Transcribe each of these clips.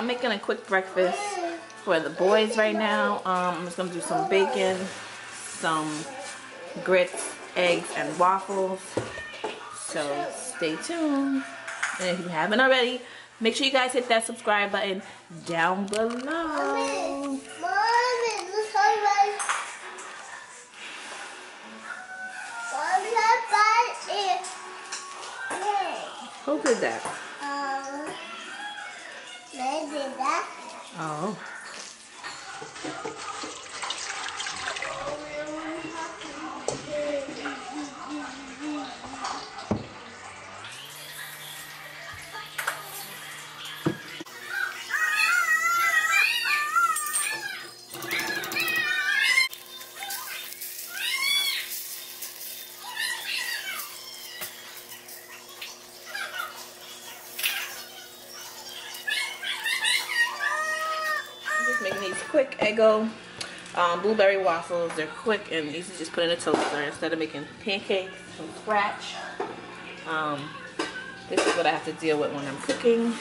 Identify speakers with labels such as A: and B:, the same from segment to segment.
A: I'm making a quick breakfast for the boys right now. I'm just gonna do some bacon, some grits, eggs, and waffles. So stay tuned. And if you haven't already, make sure you guys hit that subscribe button down below.
B: Mommy, look how right. Mommy,
A: Who did that?
B: They did that.
A: Oh. Making these quick Eggo blueberry waffles. They're quick and easy to just put in a toaster instead of making pancakes from scratch. This is what I have to deal with when I'm cooking.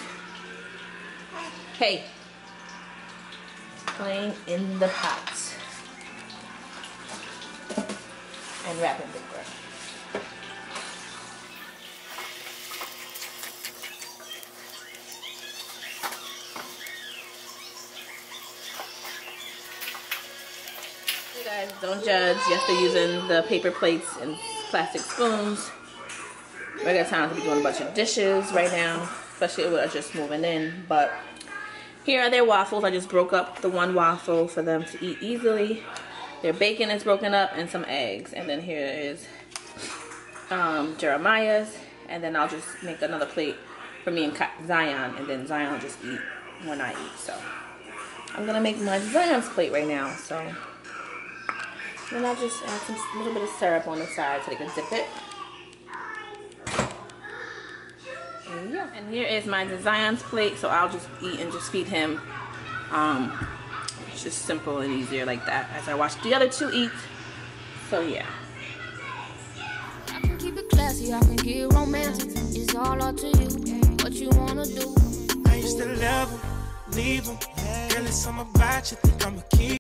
A: Hey, playing in the pot and wrapping paper. Guys, don't judge. Yes, they're using the paper plates and plastic spoons. Regular times we're doing a bunch of dishes right now, especially with us just moving in. But here are their waffles. I just broke up the one waffle for them to eat easily. Their bacon is broken up and some eggs. And then here is Jeremiah's. And then I'll just make another plate for me and Zion. And then Zion will just eat when I eat. So I'm gonna make my Zion's plate right now. So. Then I'll just add a little bit of syrup on the side so they can dip it. And yeah, and here is my Zion's plate, so I'll just eat and just feed him. It's just simple and easier like that as I watch the other two eat. So yeah.
C: I can keep it classy, I can get romantic. It's all up to you, what you wanna do.
D: I used to love him, leave him. Girl, it's something about you, think I'm a kid.